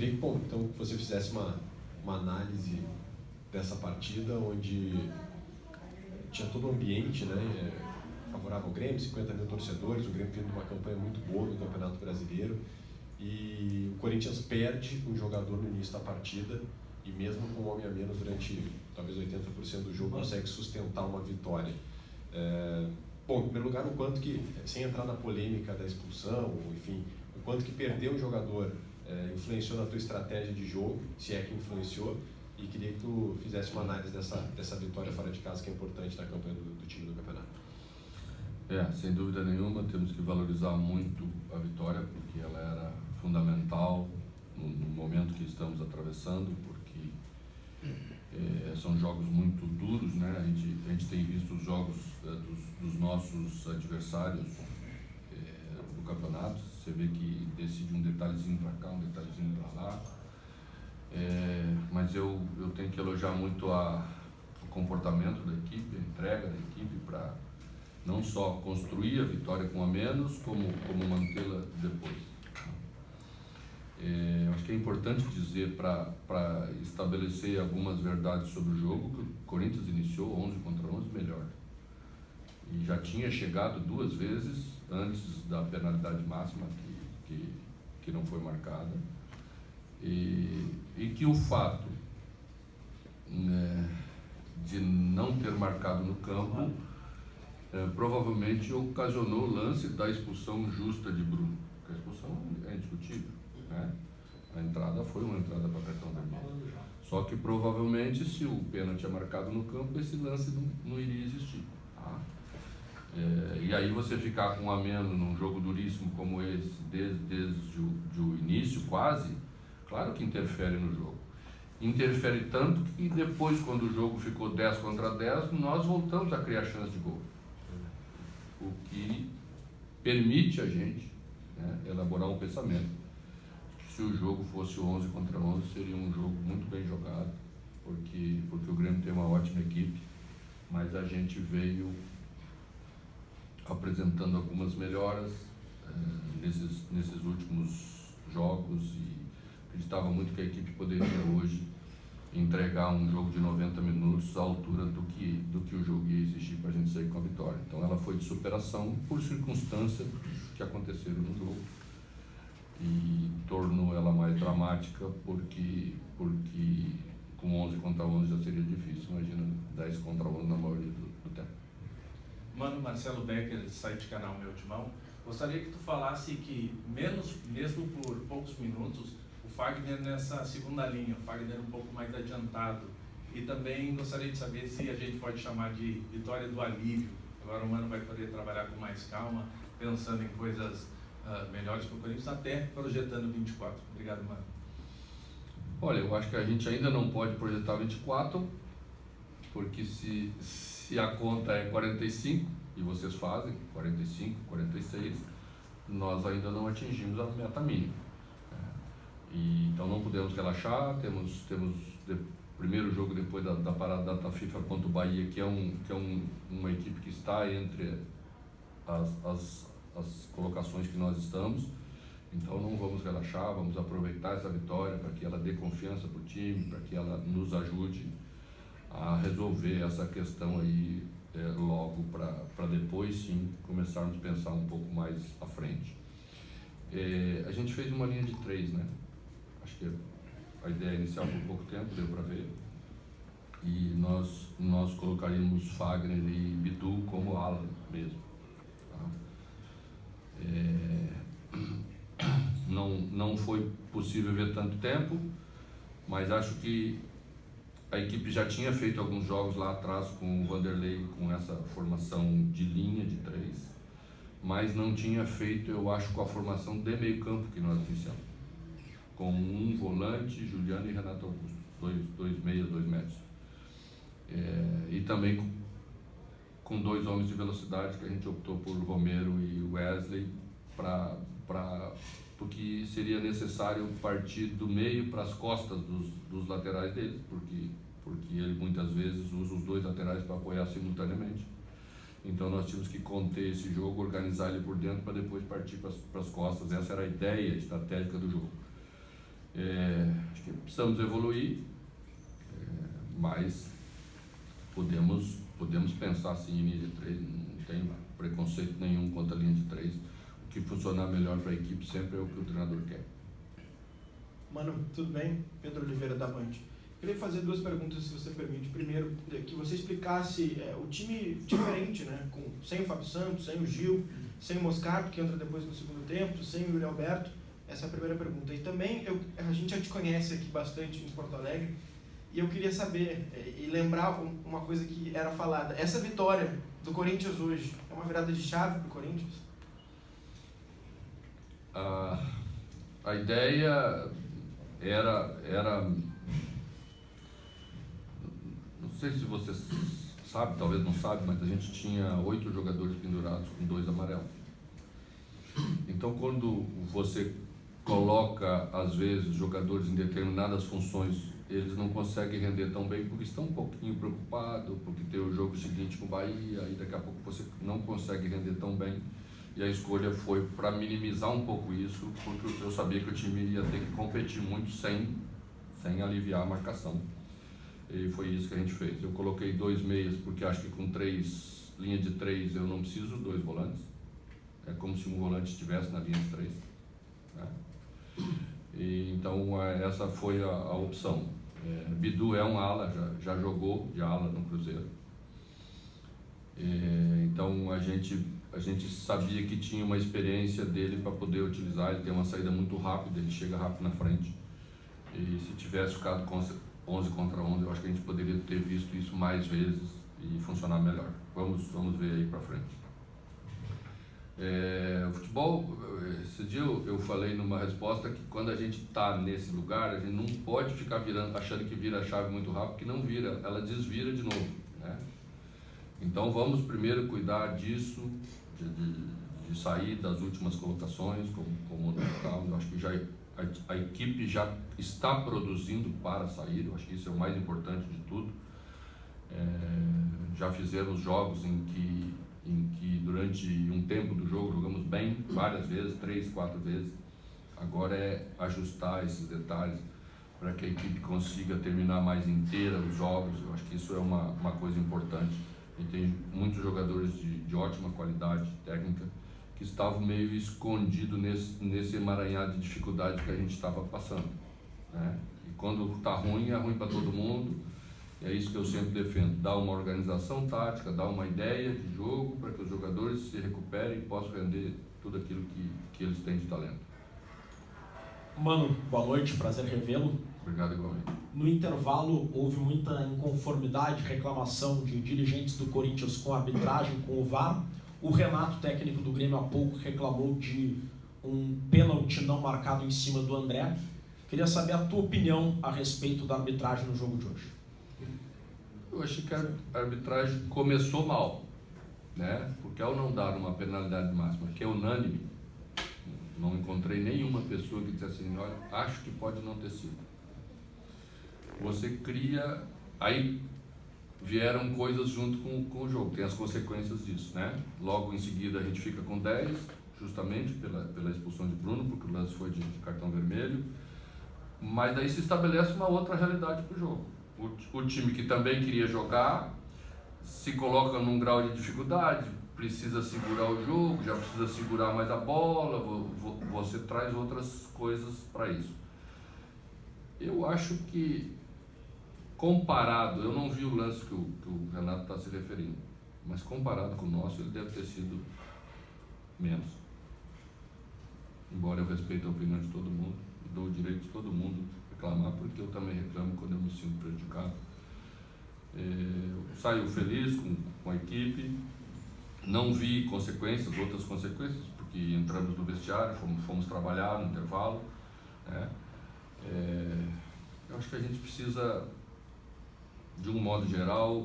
queria que, bom, então, que você fizesse uma análise dessa partida, onde tinha todo o ambiente, né, favorável ao Grêmio, 50 mil torcedores, o Grêmio vindo de uma campanha muito boa no Campeonato Brasileiro, e o Corinthians perde um jogador no início da partida, e mesmo com um homem a menos durante talvez 80% do jogo, consegue sustentar uma vitória. Bom, em primeiro lugar, o quanto que, sem entrar na polêmica da expulsão, enfim, o quanto que perder um jogador influenciou na tua estratégia de jogo, se é que influenciou, e queria que tu fizesse uma análise dessa vitória fora de casa, que é importante na campanha do time do campeonato. Sem dúvida nenhuma, temos que valorizar muito a vitória, porque ela era fundamental no momento que estamos atravessando, porque são jogos muito duros, né? A gente tem visto os jogos dos nossos adversários do campeonato. Você vê que decide um detalhezinho para cá, um detalhezinho para lá. Mas eu tenho que elogiar muito o comportamento da equipe, a entrega da equipe para não só construir a vitória com a menos, como mantê-la depois. Acho que é importante dizer, para estabelecer algumas verdades sobre o jogo, que o Corinthians iniciou 11 contra 11 melhor. E já tinha chegado 2 vezes antes da penalidade máxima que não foi marcada. E que o fato de não ter marcado no campo provavelmente ocasionou o lance da expulsão justa de Bruno. Porque a expulsão é indiscutível, né? A entrada foi uma entrada para cartão vermelho. Só que provavelmente, se o pênalti é marcado no campo, esse lance não iria existir. Tá? E aí você ficar com um a menos num jogo duríssimo como esse, desde o início quase, claro que interfere no jogo. Interfere tanto que depois, quando o jogo ficou 10 contra 10, nós voltamos a criar chance de gol. O que permite a gente, né, elaborar um pensamento. Se o jogo fosse 11 contra 11, seria um jogo muito bem jogado, porque o Grêmio tem uma ótima equipe, mas a gente veio apresentando algumas melhoras nesses últimos jogos, e acreditava muito que a equipe poderia hoje entregar um jogo de 90 minutos à altura do que o jogo ia exigir para a gente sair com a vitória. Então ela foi de superação por circunstâncias que aconteceram no jogo, e tornou ela mais dramática porque com 11 contra 11 já seria difícil, imagina 10 contra 11 na maioria do tempo. Mano, Marcelo Becker, site canal Meu Timão, gostaria que tu falasse que, mesmo por poucos minutos, o Fagner nessa segunda linha, o Fagner um pouco mais adiantado, e também gostaria de saber se a gente pode chamar de vitória do alívio. Agora o Mano vai poder trabalhar com mais calma, pensando em coisas melhores para o Corinthians, até projetando 24. Obrigado, Mano. Olha, eu acho que a gente ainda não pode projetar 24, porque se a conta é 45, e vocês fazem 45, 46, nós ainda não atingimos a meta mínima. Então não podemos relaxar. Temos primeiro jogo depois da parada da data FIFA contra o Bahia, que é uma equipe que está entre as colocações que nós estamos. Então não vamos relaxar, vamos aproveitar essa vitória para que ela dê confiança para o time, para que ela nos ajude a resolver essa questão aí logo, para depois sim começarmos a pensar um pouco mais à frente. A gente fez uma linha de 3, né? Acho que a ideia inicial por pouco tempo, deu para ver, e nós colocaríamos Fagner e Bidu como ala mesmo. Tá? Não foi possível ver tanto tempo, mas acho que a equipe já tinha feito alguns jogos lá atrás com o Vanderlei, com essa formação de linha de 3, mas não tinha feito, eu acho, com a formação de meio campo que nós iniciamos, com um volante, Juliano e Renato Augusto, 2 meias, 2 metros, e também com 2 homens de velocidade, que a gente optou por Romero e Wesley, porque seria necessário partir do meio para as costas dos laterais deles, porque ele muitas vezes usa os 2 laterais para apoiar simultaneamente. Então nós tínhamos que conter esse jogo, organizar ele por dentro para depois partir para as costas. Essa era a ideia estratégica do jogo. precisamos evoluir, mas podemos pensar sim em linha de 3, não tem preconceito nenhum contra a linha de 3. O que funcionar melhor para a equipe sempre é o que o treinador quer. Mano, tudo bem? Pedro Oliveira da Band. Queria fazer 2 perguntas, se você permite. Primeiro, que você explicasse o time diferente, né? Sem o Fábio Santos, sem o Gil, sem o Moscardo, que entra depois no segundo tempo, sem o Yuri Alberto. Essa é a primeira pergunta. E também, a gente já te conhece aqui bastante em Porto Alegre, e eu queria saber e lembrar uma coisa que era falada. Essa vitória do Corinthians hoje é uma virada de chave para o Corinthians? A ideia era, não sei se você sabe, talvez não sabe, mas a gente tinha 8 jogadores pendurados com 2 amarelos. Então, quando você coloca, às vezes, jogadores em determinadas funções, eles não conseguem render tão bem porque estão um pouquinho preocupados, porque tem o jogo seguinte com o Bahia, e daqui a pouco você não consegue render tão bem. E a escolha foi para minimizar um pouco isso, porque eu sabia que o time ia ter que competir muito sem aliviar a marcação. E foi isso que a gente fez. Eu coloquei 2 meias, porque acho que com linha de 3 eu não preciso 2 volantes. É como se um volante estivesse na linha de 3. Né? E, então essa foi a opção. Bidu é um ala, já jogou de ala no Cruzeiro. Então a gente sabia que tinha uma experiência dele para poder utilizar. Ele tem uma saída muito rápida, ele chega rápido na frente. E se tivesse ficado com 11 contra 11, eu acho que a gente poderia ter visto isso mais vezes e funcionar melhor. Vamos ver aí para frente. O futebol, esse dia eu falei numa resposta que quando a gente está nesse lugar, a gente não pode ficar achando que vira a chave muito rápido, que não vira, ela desvira de novo, né? Então vamos primeiro cuidar disso, de sair das últimas colocações, como tal. Eu acho que a equipe já está produzindo para sair, eu acho que isso é o mais importante de tudo. Já fizemos jogos em que durante um tempo do jogo jogamos bem, várias vezes, 3, 4 vezes. Agora é ajustar esses detalhes para que a equipe consiga terminar mais inteira os jogos. Eu acho que isso é uma coisa importante. E tem muitos jogadores de ótima qualidade técnica que estavam meio escondidos nesse emaranhado de dificuldade que a gente estava passando, né? E quando está ruim, é ruim para todo mundo. É isso que eu sempre defendo, dar uma organização tática, dar uma ideia de jogo para que os jogadores se recuperem e possam render tudo aquilo que eles têm de talento. Mano, boa noite, prazer revê-lo. Obrigado igualmente. No intervalo houve muita inconformidade, reclamação de dirigentes do Corinthians com a arbitragem, com o VAR. O Renato, técnico do Grêmio, há pouco reclamou de um pênalti não marcado em cima do André. Queria saber a tua opinião a respeito da arbitragem no jogo de hoje. Eu achei que a arbitragem começou mal, né? Porque ao não dar uma penalidade máxima, que é unânime, não encontrei nenhuma pessoa que dissesse assim, olha, acho que pode não ter sido. Você cria, aí vieram coisas junto com o jogo, tem as consequências disso, né? Logo em seguida a gente fica com 10, justamente pela expulsão de Bruno, porque o lance foi de cartão vermelho, mas daí se estabelece uma outra realidade para o jogo. O time que também queria jogar se coloca num grau de dificuldade, precisa segurar o jogo, já precisa segurar mais a bola, você traz outras coisas para isso. Eu acho que, comparado, eu não vi o lance que o Renato está se referindo, mas comparado com o nosso, ele deve ter sido menos. Embora eu respeite a opinião de todo mundo, dou o direito de todo mundo reclamar, porque eu também reclamo quando eu me sinto prejudicado. Saio feliz com a equipe, não vi outras consequências, porque entramos no vestiário, fomos trabalhar no intervalo, né? Eu acho que a gente precisa, de um modo geral,